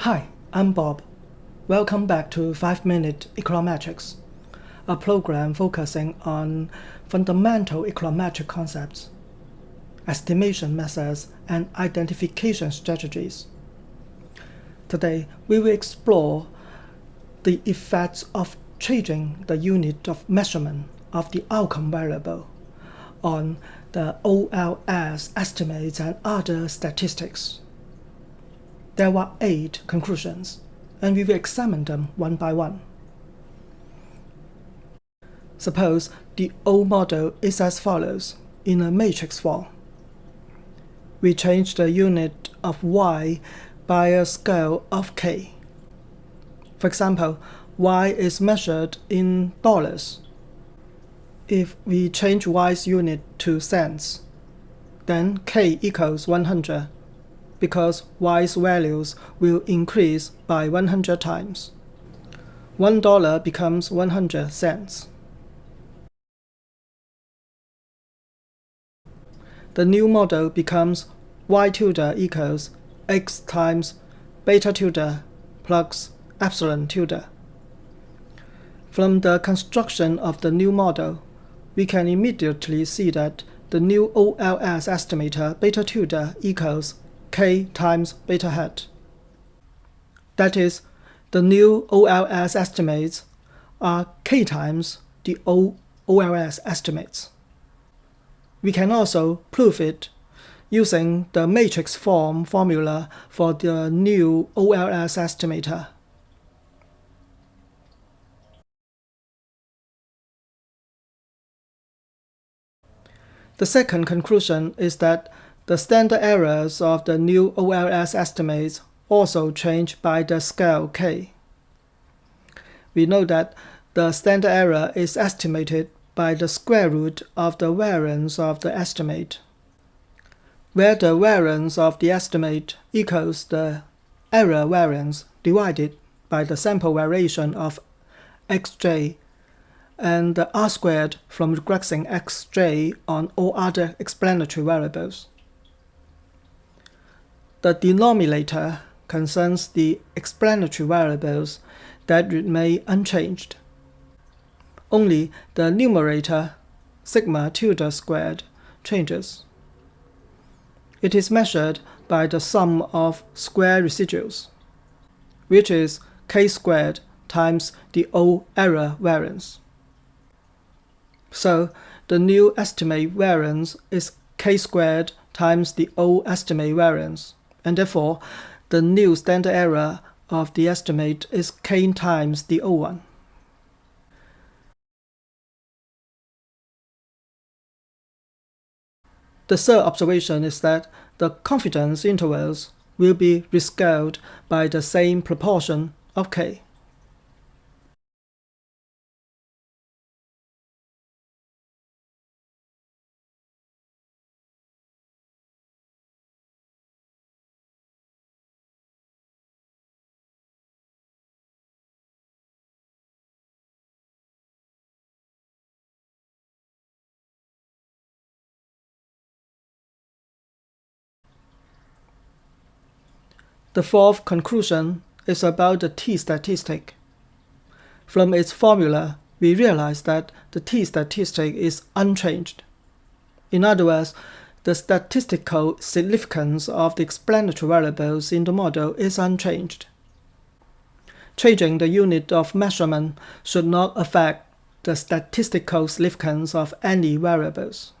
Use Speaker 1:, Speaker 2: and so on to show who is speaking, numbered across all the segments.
Speaker 1: Hi, I'm Bob. Welcome back to 5-Minute Econometrics, a program focusing on fundamental econometric concepts, estimation methods, and identification strategies. Today, we will explore the effects of changing the unit of measurement of the outcome variable on the OLS estimates and other statistics. There were 8 conclusions, and we will examine them one by one. Suppose the O model is as follows in a matrix form. We change the unit of y by a scale of k. For example, y is measured in dollars. If we change y's unit to cents, then k equals 100. Because y's values will increase by 100 times. $1 becomes 100 cents. The new model becomes y tilde equals x times beta tilde plus epsilon tilde. From the construction of the new model, we can immediately see that the new OLS estimator beta tilde equals k times beta hat. That is, the new OLS estimates are k times the OLS estimates. We can also prove it using the matrix form formula for the new OLS estimator. The second conclusion is that the standard errors of the new OLS estimates also change by the scale k. We know that the standard error is estimated by the square root of the variance of the estimate, where the variance of the estimate equals the error variance divided by the sample variation of xj and the r squared from regressing xj on all other explanatory variables. The denominator concerns the explanatory variables that remain unchanged. Only the numerator, sigma tilde squared, changes. It is measured by the sum of square residuals, which is k squared times the O error variance. So, the new estimate variance is k squared times the O estimate variance, and therefore, the new standard error of the estimate is k times the O1. The third observation is that the confidence intervals will be rescaled by the same proportion of k. The fourth conclusion is about the t-statistic. From its formula, we realize that the t-statistic is unchanged. In other words, the statistical significance of the explanatory variables in the model is unchanged. Changing the unit of measurement should not affect the statistical significance of any variables.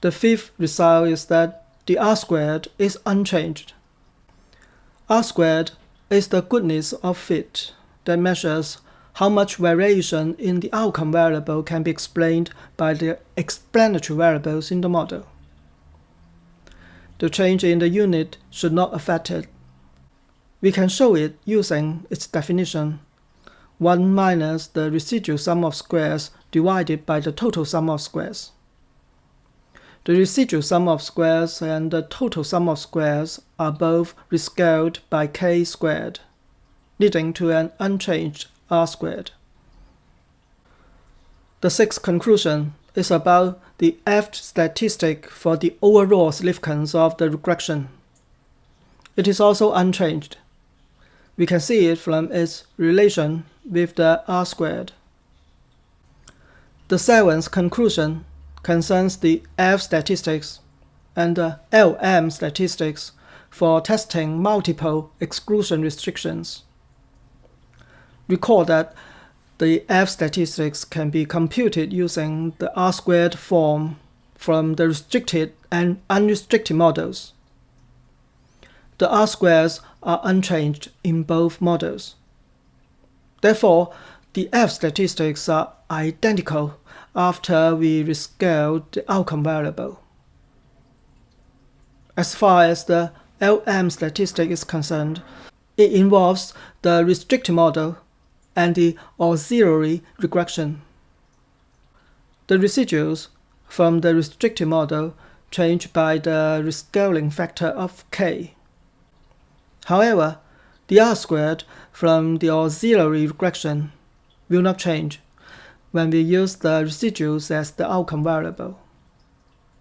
Speaker 1: The fifth result is that the r squared is unchanged. R squared is the goodness of fit that measures how much variation in the outcome variable can be explained by the explanatory variables in the model. The change in the unit should not affect it. We can show it using its definition, 1 minus the residual sum of squares divided by the total sum of squares. The residual sum of squares and the total sum of squares are both rescaled by k squared, leading to an unchanged r squared. The sixth conclusion is about the F statistic for the overall significance of the regression. It is also unchanged. We can see it from its relation with the R-squared. The seventh conclusion concerns the F statistics and the LM statistics for testing multiple exclusion restrictions. Recall that the F statistics can be computed using the R-squared form from the restricted and unrestricted models. The R-squares are unchanged in both models. Therefore, the F statistics are identical after we rescale the outcome variable. As far as the LM statistic is concerned, it involves the restricted model and the auxiliary regression. The residuals from the restricted model change by the rescaling factor of k. However, the R-squared from the auxiliary regression will not change when we use the residuals as the outcome variable,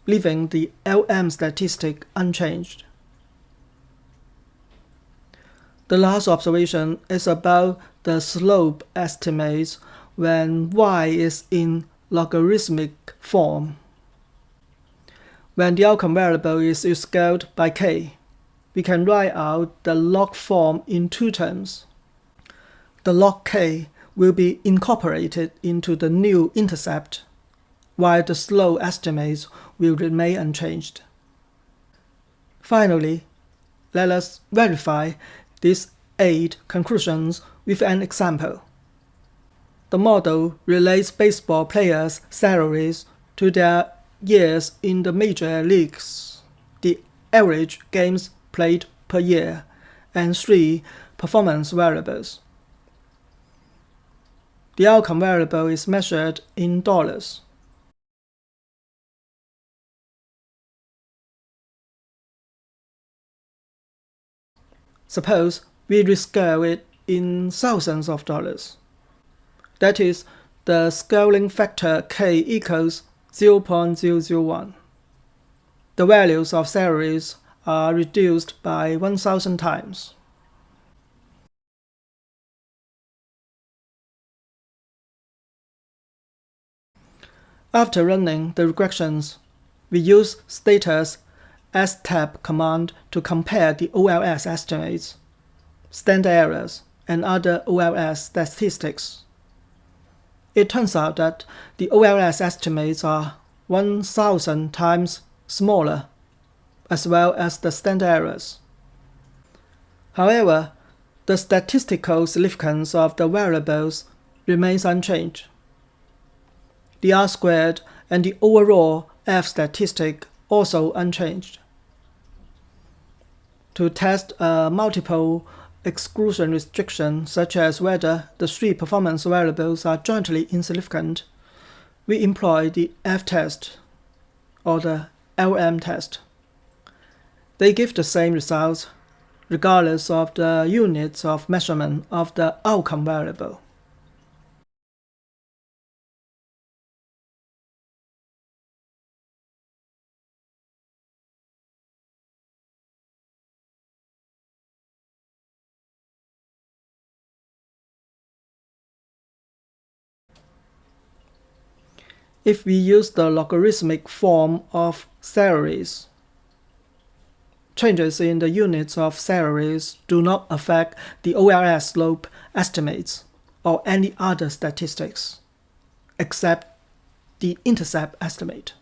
Speaker 1: leaving the LM statistic unchanged. The last observation is about the slope estimates when y is in logarithmic form. When the outcome variable is rescaled by k, we can write out the log form in two terms. The log k will be incorporated into the new intercept, while the slope estimates will remain unchanged. Finally, let us verify these 8 conclusions with an example. The model relates baseball players' salaries to their years in the major leagues, the average games played per year, and 3 performance variables. The outcome variable is measured in dollars. Suppose we rescale it in thousands of dollars. That is, the scaling factor k equals 0.001. The values of salaries are reduced by 1,000 times. After running the regressions, we use Stata's stab command to compare the OLS estimates, standard errors, and other OLS statistics. It turns out that the OLS estimates are 1,000 times smaller, as well as the standard errors. However, the statistical significance of the variables remains unchanged. The R-squared and the overall F statistic also unchanged. To test a multiple exclusion restriction, such as whether the 3 performance variables are jointly insignificant, we employ the F-test or the LM test. They give the same results regardless of the units of measurement of the outcome variable. If we use the logarithmic form of salaries, changes in the units of salaries do not affect the OLS slope estimates or any other statistics, except the intercept estimate.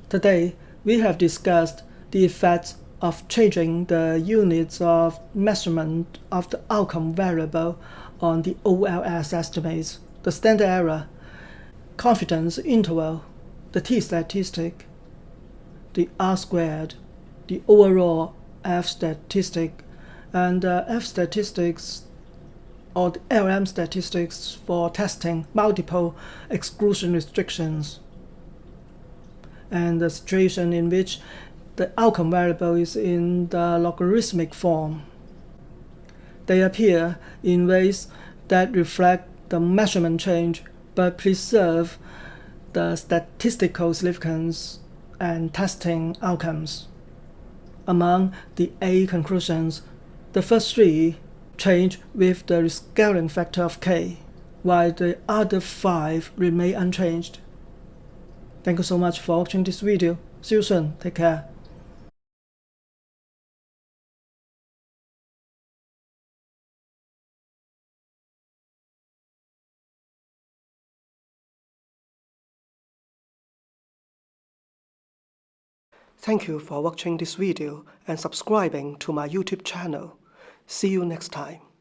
Speaker 1: Today, we have discussed the effects of changing the units of measurement of the outcome variable on the OLS estimates, the standard error, confidence interval, the t-statistic, the R-squared, the overall F statistic, and the F statistics or the LM statistics for testing multiple exclusion restrictions, and the situation in which the outcome variable is in the logarithmic form. They appear in ways that reflect the measurement change but preserve the statistical significance and testing outcomes. Among the 8 conclusions, the first 3 change with the rescaling factor of k, while the other 5 remain unchanged. Thank you so much for watching this video. See you soon. Take care. Thank you for watching this video and subscribing to my YouTube channel. See you next time.